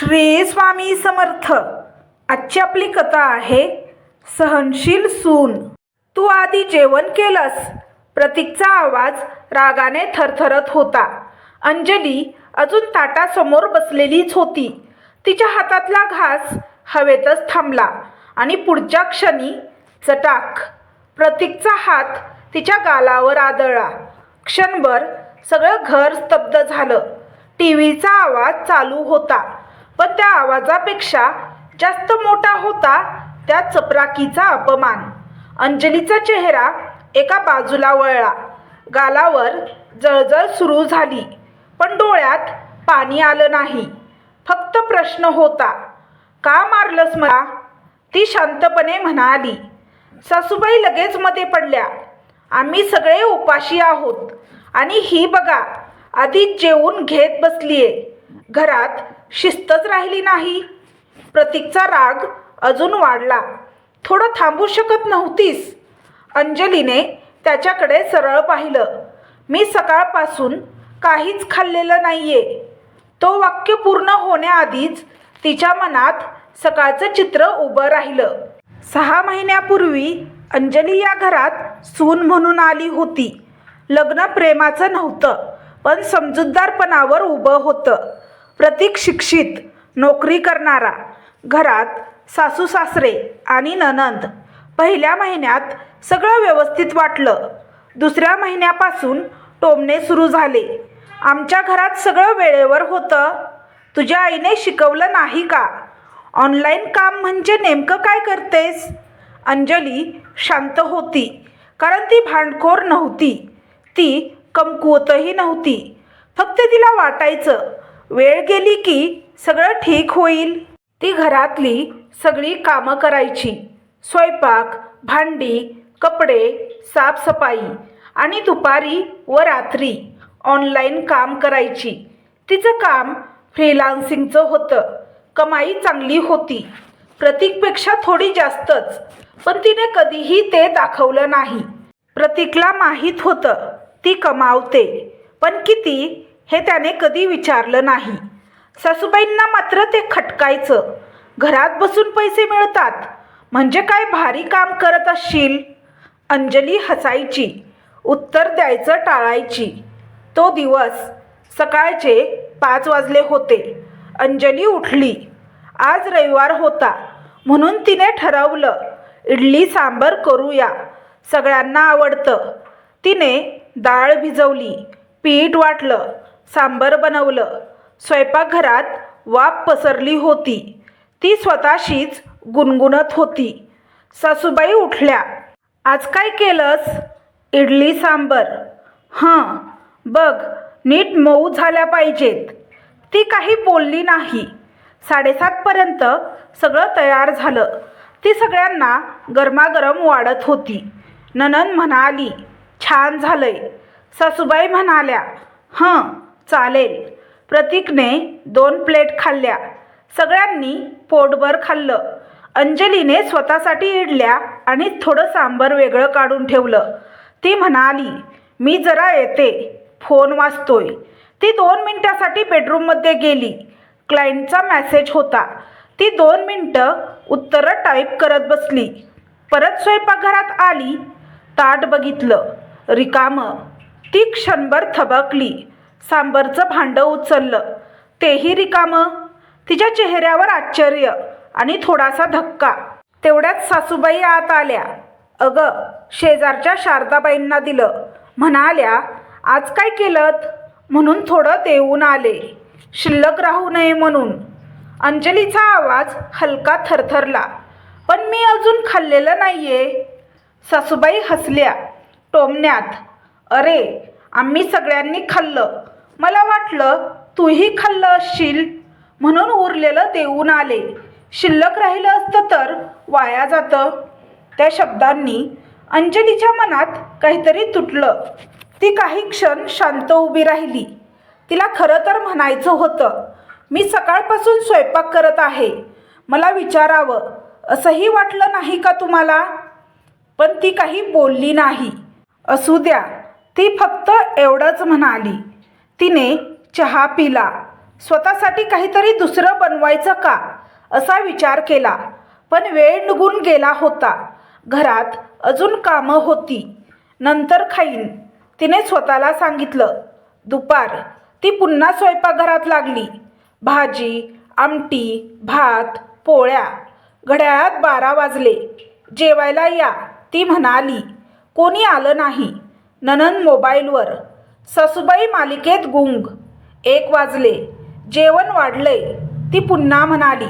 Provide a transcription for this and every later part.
श्री स्वामी समर्थ. आजची आपली कथा आहे सहनशील सून. तू आधी जेवण केलंस? प्रतीकचा आवाज रागाने थरथरत होता. अंजली अजून ताटासमोर बसलेलीच होती. तिच्या हातातला घास हवेतच थांबला आणि पुढच्या क्षणी चटाक प्रतीकचा हात तिच्या गालावर आदळला. क्षणभर सगळं घर स्तब्ध झालं. टीव्हीचा आवाज चालू होता, पण त्या आवाजापेक्षा जास्त मोठा होता त्या चपराकीचा अपमान. अंजलीचा चेहरा एका बाजूला वळला. गालावर जळजळ सुरू झाली, पण डोळ्यात पाणी आलं नाही. फक्त प्रश्न होता, का मारलंस मला? ती शांतपणे म्हणाली. सासूबाई लगेच मध्ये पडल्या. आम्ही सगळे उपाशी आहोत आणि ही बघा आधीच जेवून घेत बसलीये. घरात शिस्तच राहिली नाही. प्रतीकचा राग अजून वाढला. थोडं थांबू शकत नव्हतीस? अंजलीने त्याच्याकडे सरळ पाहिलं. मी सकाळपासून काहीच खाल्लेलं नाहीये. तो वाक्य पूर्ण होण्याआधीच तिच्या मनात सकाळचं चित्र उभं राहिलं. 6 महिन्यापूर्वी अंजली या घरात सून म्हणून आली होती. लग्न प्रेमाचं नव्हतं, पण समजूतदारपणावर उभं होतं. प्रतीक शिक्षित, नोकरी करणारा, घरात सासू सासरे आणि नणंद. पहिल्या महिन्यात सगळं व्यवस्थित वाटलं. दुसऱ्या महिन्यापासून टोमणे सुरू झाले. आमच्या घरात सगळं वेळेवर होतं. तुझ्या आईने शिकवलं नाही का? ऑनलाईन काम म्हणजे नेमकं काय करतेस? अंजली शांत होती, कारण ती भांडखोर नव्हती. ती कमकुवतही नव्हती. फक्त तिला वाटायचं वेळ गेली की सगळं ठीक होईल. ती घरातली सगळी कामं करायची. स्वयंपाक, भांडी, कपडे, साफसफाई आणि दुपारी व रात्री ऑनलाईन काम करायची. तिचं काम फ्रीलान्सिंगचं होतं. कमाई चांगली होती, प्रतीकपेक्षा थोडी जास्तच, पण तिने कधीही ते दाखवलं नाही. प्रतीकला माहीत होतं ती कमावते, पण किती हे त्याने कधी विचारलं नाही. सासूबाईंना मात्र ते खटकायचं. घरात बसून पैसे मिळतात म्हणजे काय भारी काम करत असशील? अंजली हसायची, उत्तर द्यायचं टाळायची. तो दिवस सकाळचे 5 वाजले होते. अंजली उठली. आज रविवार होता म्हणून तिने ठरवलं इडली सांबर करूया, सगळ्यांना आवडतं. तिने डाळ भिजवली, पीठ वाटलं, सांबर बनवलं. स्वयंपाकघरात वाफ पसरली होती. ती स्वतःशीच गुणगुणत होती. सासूबाई उठल्या. आज काय केलंस? इडली सांबर. हं, बघ नीट मऊ झाल्या पाहिजेत. ती काही बोलली नाही. 7:30 पर्यंत सगळं तयार झालं. ती सगळ्यांना गरमागरम वाढत होती. नणंद म्हणाली, छान झालंय. सासूबाई म्हणाल्या, हं चालेल. प्रतीकने 2 प्लेट खाल्ल्या. सगळ्यांनी पोटभर खाल्लं. अंजलीने स्वतःसाठी इडल्या आणि थोडं सांबर वेगळं काढून ठेवलं. ती म्हणाली, मी जरा येते, फोन वाजतोय. ती 2 मिनिटासाठी बेडरूममध्ये गेली. क्लायंटचा मेसेज होता. ती 2 मिनिटं उत्तरं टाईप करत बसली. परत स्वयंपाकघरात आली. ताट बघितलं, रिकामं. ती क्षणभर थबकली. सांबरचं भांडं उचललं, तेही रिकामं. तिच्या चेहऱ्यावर आश्चर्य आणि थोडासा धक्का. तेवढ्यात सासूबाई आत आल्या. अगं, शेजारच्या शारदाबाईंना दिलं. म्हणाल्या, आज काय केलंत? म्हणून थोडं देऊन आले, शिल्लक राहू नये म्हणून. अंजलीचा आवाज हलका थरथरला. पण मी अजून खाल्लेलं नाहीये. सासूबाई हसल्या टोमण्यात. अरे, आम्ही सगळ्यांनी खाल्लं. मला वाटलं तूही खाल्लं असशील म्हणून उरलेलं देऊन आले. शिल्लक राहिलं असतं तर वाया जातं. त्या शब्दांनी अंजलीच्या मनात काहीतरी तुटलं. ती काही क्षण शांत उभी राहिली. तिला खरं तर म्हणायचं होतं, मी सकाळपासून स्वयंपाक करत आहे, मला विचारावं असंही वाटलं नाही का तुम्हाला? पण ती काही बोलली नाही. असू द्या, ती फक्त एवढंच म्हणाली. तिने चहा पिला. स्वतःसाठी काहीतरी दुसरं बनवायचं का असा विचार केला. पण वेळ निघून गेला होता. घरात अजून कामं होती. नंतर खाईन तिने स्वतःला सांगितलं. दुपार. ती पुन्हा स्वयंपाकघरात लागली. भाजी, आमटी, भात, पोळ्या. घड्याळात 12 वाजले. जेवायला या ती म्हणाली. कोणी आलं नाही. नणंद मोबाईलवर, सासूबाई मालिकेत गुंग. 1 वाजले. जेवण वाढलंय ती पुन्हा म्हणाली.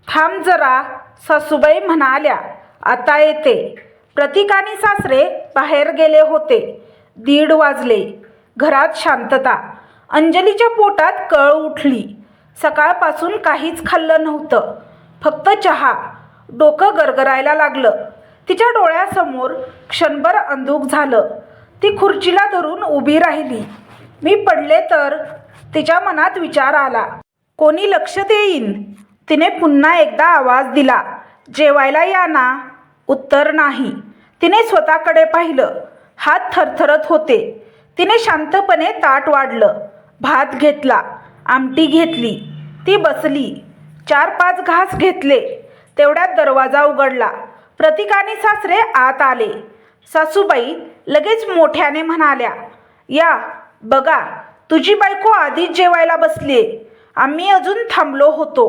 थांब जरा. सासूबाई म्हणाल्या, आता येते. प्रतीक आणि सासरे बाहेर गेले होते. 1:30 वाजले. घरात शांतता. अंजलीच्या पोटात कळ उठली. सकाळपासून काहीच खाल्लं नव्हतं, फक्त चहा. डोकं गरगरायला लागलं. तिच्या डोळ्यासमोर क्षणभर अंधुक झालं. ती खुर्चीला धरून उभी राहिली. मी पडले तर? तिच्या मनात विचार आला. कोणी लक्ष देईन? तिने पुन्हा एकदा आवाज दिला. जेवायला या ना. उत्तर नाही. तिने स्वतःकडे पाहिलं. हात थरथरत होते. तिने शांतपणे ताट वाढलं. भात घेतला, आमटी घेतली. ती बसली. 4-5 घास घेतले. तेवढ्यात दरवाजा उघडला. प्रतीक आणि सासरे आत आले. सासूबाई लगेच मोठ्याने म्हणाल्या, या बघा, तुझी बायको आधीच जेवायला बसलीये. आम्ही अजून थांबलो होतो.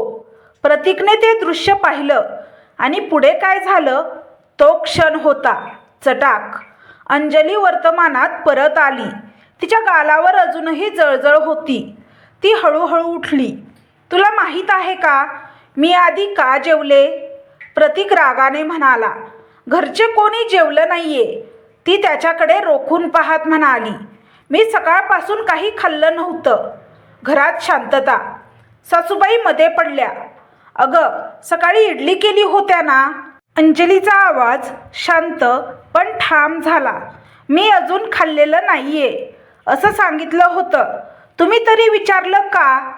प्रतीकने ते दृश्य पाहिलं. आणि पुढे काय झालं तो क्षण होता. चटाक. अंजली वर्तमानात परत आली. तिच्या गालावर अजूनही जळजळ होती. ती हळूहळू उठली. तुला माहीत आहे का मी आधी का जेवले? प्रतीक रागाने म्हणाला. घरचे कोणी जेवलं नाहीये. ती त्याच्याकडे रोखून पाहत म्हणाली. मी सकाळपासून काही खाल्लं नव्हतं. घरात शांतता. सासूबाई मध्ये पडल्या. अगं, सकाळी इडली केली होत्या ना? अंजलीचा आवाज शांत पण ठाम झाला. मी अजून खाल्लेलं नाहीये असं सांगितलं होतं. तुम्ही तरी विचारलं का?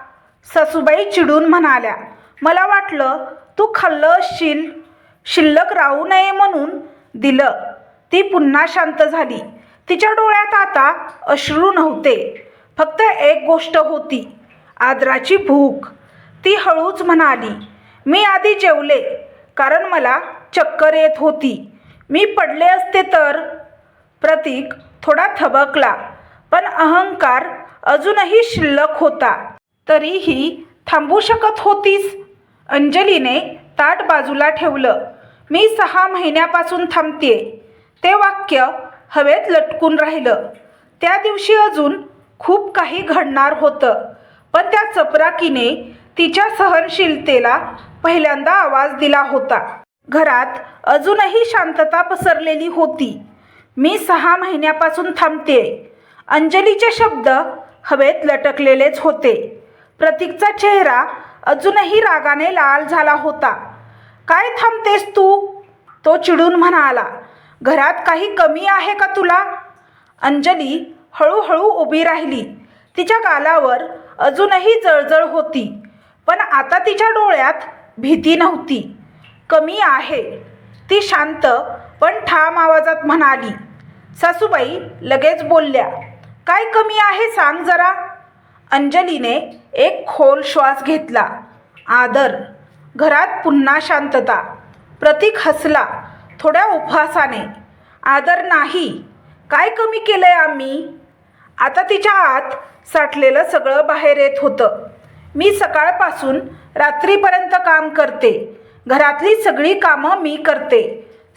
सासूबाई चिडून म्हणाल्या. मला वाटलं तू खाल्लं असशील. शिल्लक राहू नये म्हणून दिलं. ती पुन्हा शांत झाली. तिच्या डोळ्यात आता अश्रू नव्हते, फक्त एक गोष्ट होती, आदराची भूक. ती हळूच म्हणाली, मी आधी जेवले कारण मला चक्कर येत होती. मी पडले असते तर? प्रतीक थोडा थबकला, पण अहंकार अजूनही शिल्लक होता. तरीही थांबू शकत होतीस? अंजलीने ताट बाजूला ठेवलं. मी 6 महिन्यापासून थांबतेय. ते वाक्य हवेत लटकून राहिलं. त्या दिवशी अजून खूप काही घडणार होतं, पण त्या चपराकीने तिच्या सहनशीलतेला पहिल्यांदा आवाज दिला होता. घरात अजूनही शांतता पसरलेली होती. मी 6 महिन्यापासून थांबतेय. अंजलीचे शब्द हवेत लटकलेलेच होते. प्रतीकचा चेहरा अजूनही रागाने लाल झाला होता. काय थांबतेस तू? तो चिडून म्हणाला. घरात काही कमी आहे का तुला? अंजली हळूहळू उभी राहिली. तिच्या गालावर अजूनही जळजळ होती, पण आता तिच्या डोळ्यात भीती नव्हती. कमी आहे, ती शांत पण ठाम आवाजात म्हणाली. सासूबाई लगेच बोलल्या, काय कमी आहे सांग जरा. अंजलीने एक खोल श्वास घेतला. आदर. घरात पुन्हा शांतता. प्रतीक हसला, थोड्या उपहासाने. आदर नाही. काय कमी केलंय आम्ही? आता तिच्या आत साठलेलं सगळं बाहेर येत होतं. मी सकाळपासून रात्रीपर्यंत काम करते. घरातली सगळी कामं मी करते.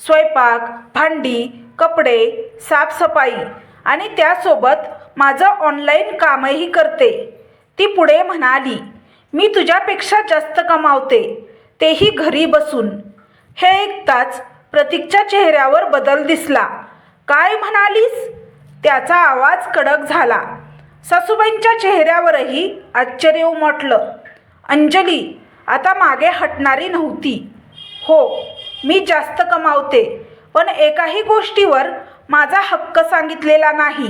स्वयंपाक, भांडी, कपडे, साफसफाई आणि त्यासोबत माझं ऑनलाईन कामही करते. ती पुढे म्हणाली, मी तुझ्यापेक्षा जास्त कमावते, तेही घरी बसून. हे ऐकताच प्रतीकच्या चेहऱ्यावर बदल दिसला. काय म्हणालीस? त्याचा आवाज कडक झाला. सासूबाईंच्या चेहऱ्यावरही आश्चर्य उमटलं. अंजली आता मागे हटणारी नव्हती. हो, मी जास्त कमावते, पण एकाही गोष्टीवर माझा हक्क सांगितलेला नाही.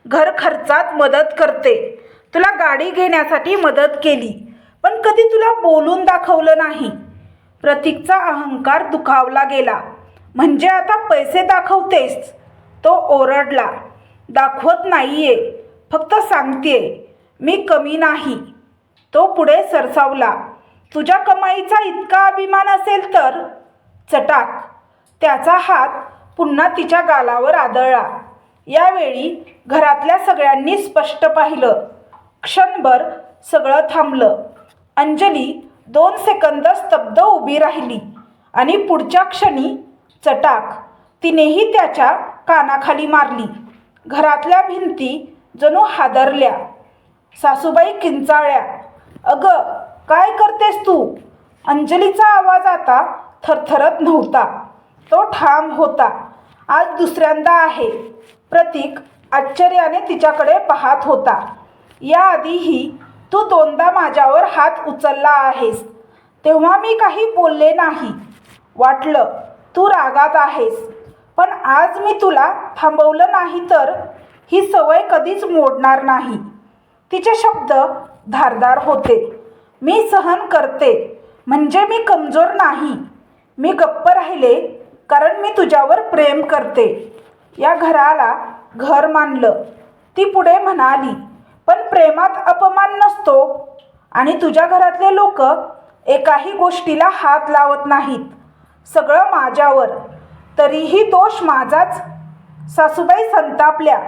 घर खर्चात मदत करते. तुला गाडी घेण्यासाठी मदत केली, पण कधी तुला बोलून दाखवलं नाही. प्रतीकचा अहंकार दुखावला गेला. म्हणजे आता पैसे दाखवतेस? तो ओरडला. दाखवत नाहीये, फक्त सांगतेय, मी कमी नाही. तो पुढे सरसावला. तुझ्या कमाईचा इतका अभिमान असेल तर? चटाक. त्याचा हात पुन्हा तिच्या गालावर आदळला. यावेळी घरातल्या सगळ्यांनी स्पष्ट पाहिलं. क्षणभर सगळं थांबलं. अंजली 2 सेकंद स्तब्ध उभी राहिली आणि पुढच्या क्षणी चटाक तिनेही त्याच्या कानाखाली मारली. घरातल्या भिंती जणू हादरल्या. सासूबाई किंचाळल्या. अगं, काय करतेस तू? अंजलीचा आवाज आता थरथरत नव्हता, तो ठाम होता. आज दुसऱ्यांदा आहे. प्रतीक आश्चर्याने तिच्याकडे पाहत होता. याआधीही तू 2दा माझ्यावर हात उचलला आहेस, तेव्हा मी काही बोलले नाही. वाटलं तू रागात आहेस, पण आज मी तुला थांबवलं नाही तर ही सवय कधीच मोडणार नाही. तिचे शब्द धारदार होते. मी सहन करते म्हणजे मी कमजोर नाही. मी गप्प राहिले कारण मी तुझ्यावर प्रेम करते. या घराला घर मानलं. ती पुढे म्हणाली, पण प्रेमात अपमान नसतो आणि तुझ्या घरातले लोक एकाही गोष्टीला हात लावत नाहीत. सगळं माझ्यावर, तरीही दोष माझाच. सासूबाई संतापल्या.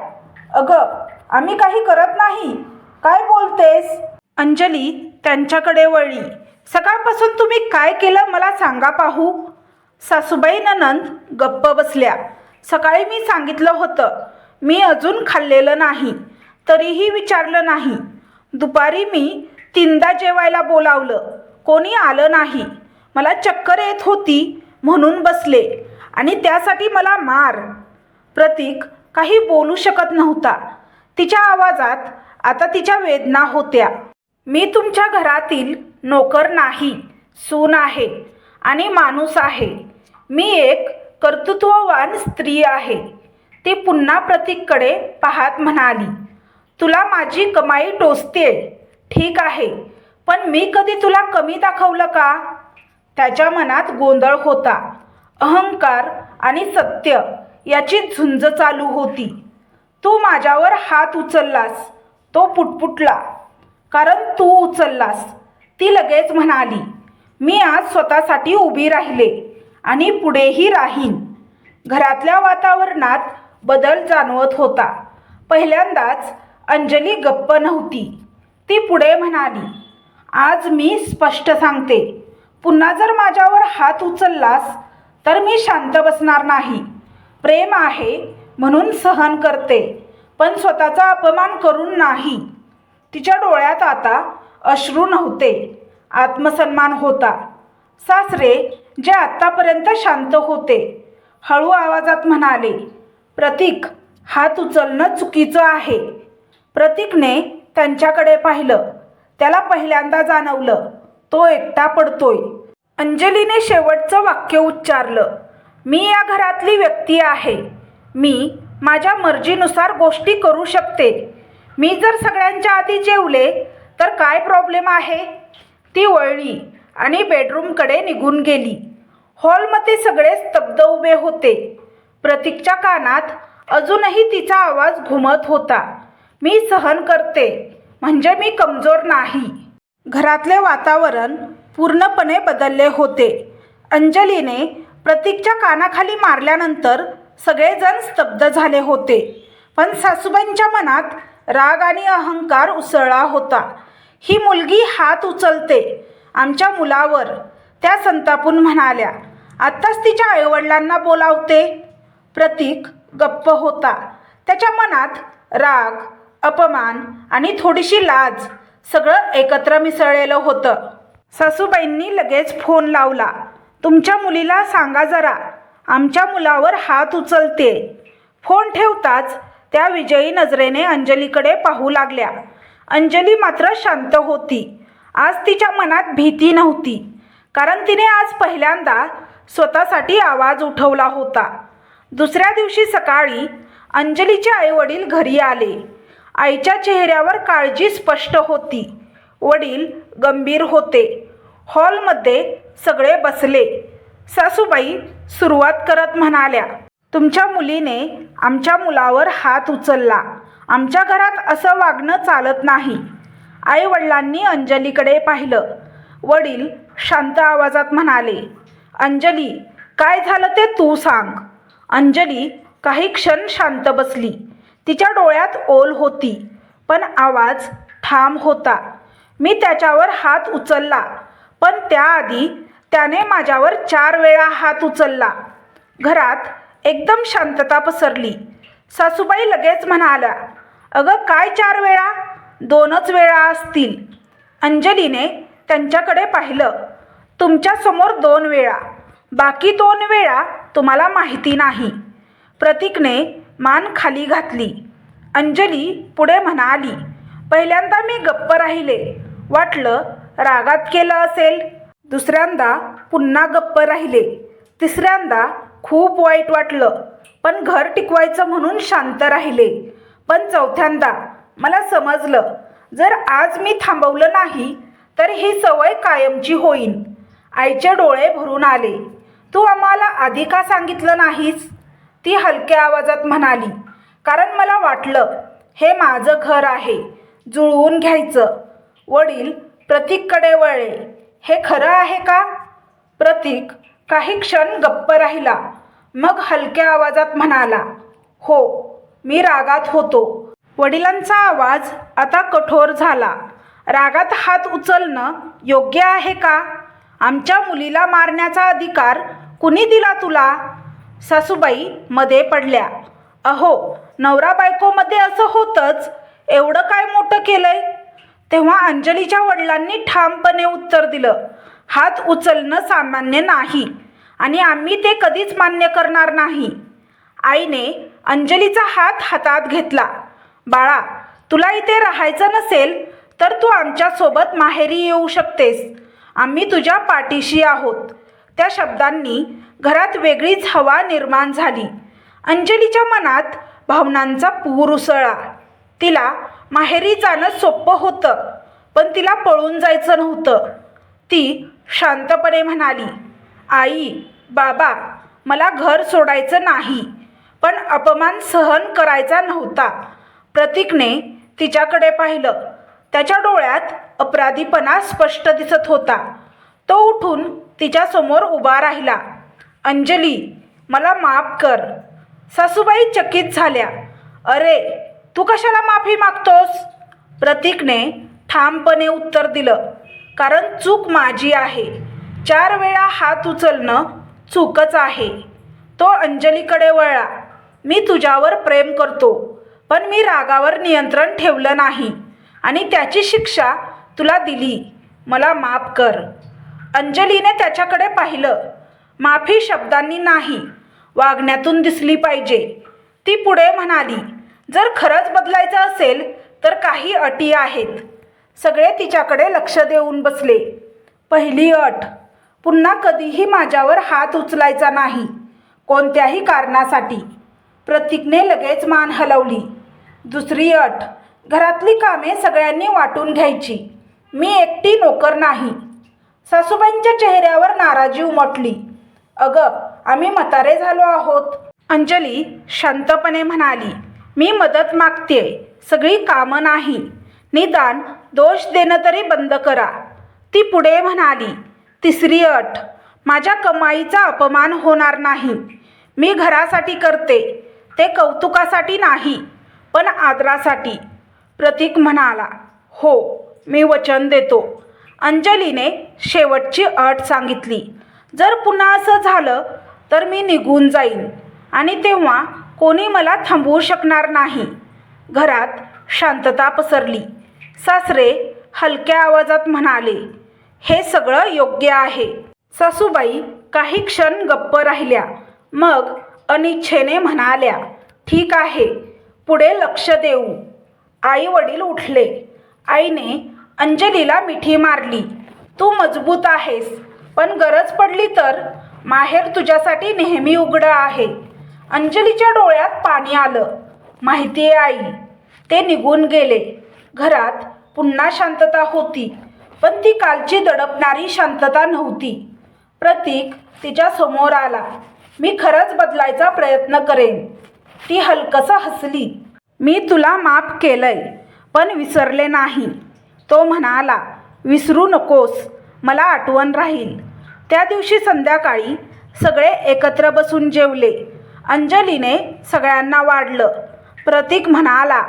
अगं, आम्ही काही करत नाही. काय बोलतेस? अंजली त्यांच्याकडे वळली. सकाळपासून तुम्ही काय केलं मला सांगा पाहू. सासूबाई नणंद गप्प बसल्या. सकाळी मी सांगितलं होतं, मी अजून खाल्लेलं नाही, तरीही विचारलं नाही. दुपारी मी 3दा जेवायला बोलावलं, कोणी आलं नाही. मला चक्कर येत होती म्हणून बसले आणि त्यासाठी मला मार. प्रतीक काही बोलू शकत नव्हता. तिच्या आवाजात आता तिच्या वेदना होत्या. मी तुमच्या घरातील नोकर नाही, सून आहे आणि माणूस आहे. मी एक कर्तृत्ववान स्त्री आहे. ती पुन्हा प्रतीककडे पाहत म्हणाली, तुला माझी कमाई टोचते, ठीक आहे, पण मी कधी तुला कमी दाखवलं का? त्याच्या मनात गोंधळ होता. अहंकार आणि सत्य याची झुंज चालू होती. तू माझ्यावर हात उचललास, तो पुटपुटला. कारण तू उचललास. ती लगेच म्हणाली, मी आज स्वतःसाठी उभी राहिले आणि पुढेही राहीन. घरातल्या वातावरणात बदल जाणवत होता. पहिल्यांदाच अंजली गप्प नव्हती. ती पुढे म्हणाली, आज मी स्पष्ट सांगते, पुन्हा जर माझ्यावर हात उचललास तर मी शांत बसणार नाही. प्रेम आहे म्हणून सहन करते, पण स्वतःचा अपमान करून नाही. तिच्या डोळ्यात आता अश्रू नव्हते, आत्मसन्मान होता. सासरे जे आत्तापर्यंत शांत होते, हळू आवाजात म्हणाले, प्रतीक, हात उचलणं चुकीचं आहे. प्रतीकने त्यांच्याकडे पाहिलं. त्याला पहिल्यांदा जाणवलं, तो एकटा पडतोय. अंजलीने शेवटचं वाक्य उच्चारलं, मी या घरातली व्यक्ती आहे. मी माझ्या मर्जीनुसार गोष्टी करू शकते. मी जर सगळ्यांच्या आधी जेवले तर काय प्रॉब्लेम आहे? ती वळली आणि बेडरूमकडे निघून गेली. हॉलमध्ये सगळे स्तब्ध उभे होते. प्रतीकच्या कानात अजूनही तिचा आवाज घुमत होता, मी सहन करते म्हणजे मी कमजोर नाही. घरातले वातावरण पूर्णपणे बदलले होते. अंजलीने प्रतीकच्या कानाखाली मारल्यानंतर सगळेजण स्तब्ध झाले होते. पण सासूबाईंच्या मनात राग आणि अहंकार उसळला होता. ही मुलगी हात उचलते आमच्या मुलावर, त्या संतापून म्हणाल्या. आत्ताच तिच्या आईवडिलांना बोलावते. प्रतीक गप्प होता. त्याच्या मनात राग, अपमान आणि थोडीशी लाज सगळं एकत्र मिसळलेलं होतं. सासूबाईंनी लगेच फोन लावला. तुमच्या मुलीला सांगा जरा, आमच्या मुलावर हात उचलते. फोन ठेवताच त्या विजयी नजरेने अंजलीकडे पाहू लागल्या. अंजली मात्र शांत होती. आज तिच्या मनात भीती नव्हती, कारण तिने आज पहिल्यांदा स्वतःसाठी आवाज उठवला होता. दुसऱ्या दिवशी सकाळी अंजलीचे आईवडील घरी आले. आईच्या चेहऱ्यावर काळजी स्पष्ट होती. वडील गंभीर होते. हॉलमध्ये सगळे बसले. सासूबाई सुरुवात करत म्हणाल्या, तुमच्या मुलीने आमच्या मुलावर हात उचलला. आमच्या घरात असं वागणं चालत नाही. आई-वडिलांनी अंजलीकडे पाहिलं. वडील शांत आवाजात म्हणाले, अंजली, काय झालं ते तू सांग. अंजली काही क्षण शांत बसली. तिच्या डोळ्यात ओल होती, पण आवाज ठाम होता. मी त्याच्यावर हात उचलला, पण त्याआधी त्याने माझ्यावर 4 वेळा हात उचलला. घरात एकदम शांतता पसरली. सासूबाई लगेच म्हणाल्या, अगं काय 4 वेळा? 2च वेळा असतील. अंजलीने त्यांच्याकडे पाहिलं. तुमच्या समोर 2 वेळा, बाकी 2 वेळा तुम्हाला माहिती नाही. प्रतीकने मान खाली घातली. अंजली पुढे म्हणाली, पहिल्यांदा मी गप्प राहिले. वाटलं रागात केलं असेल. दुसऱ्यांदा पुन्हा गप्प राहिले. तिसऱ्यांदा खूप वाईट वाटलं, पण घर टिकवायचं म्हणून शांत राहिले. पण चौथ्यांदा मला समजलं, जर आज मी थांबवलं नाही तर ही सवय कायमची होईल. आईचे डोळे भरून आले. तू आम्हाला आधी का सांगितलं नाहीस? ती हलक्या आवाजात म्हणाली, कारण मला वाटलं हे माझं घर आहे, जुळवून घ्यायचं. वडील प्रतीककडे वळले. हे खरं आहे का? प्रतीक काही क्षण गप्प राहिला. मग हलक्या आवाजात म्हणाला, हो, मी रागात होतो. वडिलांचा आवाज आता कठोर झाला. रागात हात उचलणं योग्य आहे का? आमच्या मुलीला मारण्याचा अधिकार कुणी दिला तुला? सासूबाई मध्ये पडल्या. अहो, नवरा बायकोमध्ये असं होतंच. एवढं काय मोठं केलंय? तेव्हा अंजलीच्या वडिलांनी ठामपणे उत्तर दिलं, हात उचलणं सामान्य नाही आणि आम्ही ते कधीच मान्य करणार नाही. आईने अंजलीचा हात हातात घेतला. बाळा, तुला इथे राहायचं नसेल तर तू आमच्यासोबत माहेरी येऊ शकतेस. आम्ही तुझ्या पाठीशी आहोत. त्या शब्दांनी घरात वेगळीच हवा निर्माण झाली. अंजलीच्या मनात भावनांचा पूर उसळला. तिला माहेरी जाणं सोपं होतं, पण तिला पळून जायचं नव्हतं. ती शांतपणे म्हणाली, आई, बाबा, मला घर सोडायचं नाही, पण अपमान सहन करायचा नव्हता. प्रतीकने तिच्याकडे पाहिलं. त्याच्या डोळ्यात अपराधीपणा स्पष्ट दिसत होता. तो उठून तिच्यासमोर उभा राहिला. अंजली, मला माफ कर. सासूबाई चकित झाल्या. अरे, तू कशाला माफी मागतोस? प्रतीकने ठामपणे उत्तर दिलं, कारण चूक माझी आहे. 4 वेळा हात उचलणं चूकच आहे. तो अंजलीकडे वळला. मी तुझ्यावर प्रेम करतो, पण मी रागावर नियंत्रण ठेवलं नाही आणि त्याची शिक्षा तुला दिली. मला माफ कर. अंजलीने त्याच्याकडे पाहिलं. माफी शब्दांनी नाही, वागण्यातून दिसली पाहिजे. ती पुढे म्हणाली, जर खरंच बदलायचं असेल तर काही अटी आहेत. सगळे तिच्याकडे लक्ष देऊन बसले. पहिली अट, पुन्हा कधीही माझ्यावर हात उचलायचा नाही, कोणत्याही कारणासाठी. प्रतीकने लगेच मान हलवली. दुसरी अट, घरातली कामे सगळ्यांनी वाटून घ्यायची. मी एकटी नोकर नाही. सासूबाईंच्या चेहऱ्यावर नाराजी उमटली. अगं, आम्ही म्हातारे झालो आहोत. अंजली शांतपणे म्हणाली, मी मदत मागतेय, सगळी कामं नाही. निदान दोष देणं तरी बंद करा. ती पुढे म्हणाली, तिसरी अट, माझ्या कमाईचा अपमान होणार नाही. मी घरासाठी करते, ते कौतुकासाठी नाही, पण आदरासाठी. प्रतीक म्हणाला, हो, मी वचन देतो. अंजलीने शेवटची अट सांगितली, जर पुन्हा असं झालं तर मी निघून जाईन आणि तेव्हा कोणी मला थांबवू शकणार नाही. घरात शांतता पसरली. सासरे हलक्या आवाजात म्हणाले, हे सगळं योग्य आहे. सासूबाई काही क्षण गप्प राहिल्या. मग अनिच्छेने म्हणाल्या, ठीक आहे, पुढे लक्ष देऊ. आई वडील उठले. आईने अंजलीला मिठी मारली. तू मजबूत आहेस, पण गरज पडली तर माहेर तुझ्यासाठी नेहमी उघडं आहे. अंजलीच्या डोळ्यात पाणी आलं. माहिती आहे आई. ते निघून गेले. घरात पुन्हा शांतता होती, पण ती कालची दडपणारी शांतता नव्हती. प्रतीक तिच्या समोर आला. मी खरंच बदलायचा प्रयत्न करेन. ती हलकसं हसली. मी तुला माफ केलंय, पण विसरले नाही. तो म्हणाला, विसरू नकोस, मला आठवण राहील. त्या दिवशी संध्याकाळी सगळे एकत्र बसून जेवले. अंजलीने सगळ्यांना वाढलं. प्रतीक म्हणाला,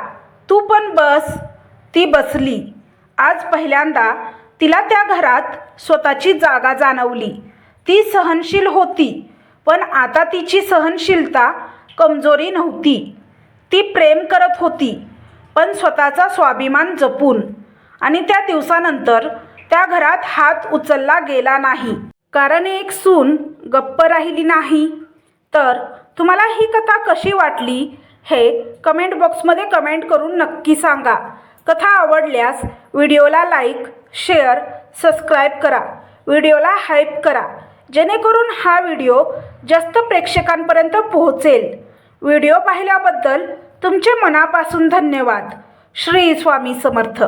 तू पण बस. ती बसली. आज पहिल्यांदा तिला त्या घरात स्वतःची जागा जाणवली. ती सहनशील होती, पण आता तिची सहनशीलता कमजोरी नव्हती. ती प्रेम करत होती, पण स्वतःचा स्वाभिमान जपून. आणि त्या दिवसानंतर त्या घरात हात उचलला गेला नाही, कारण एक सून गप्प राहिली नाही. तर तुम्हाला ही कथा कशी वाटली हे कमेंट बॉक्समध्ये कमेंट करून नक्की सांगा. कथा आवडल्यास व्हिडिओला लाईक, शेअर, सबस्क्राईब करा. व्हिडिओला हाईप करा, जेणेकरून हा व्हिडिओ जास्त प्रेक्षकांपर्यंत पोहोचेल. व्हिडिओ पाहिल्याबद्दल तुमचे मनापासून धन्यवाद. श्री स्वामी समर्थ.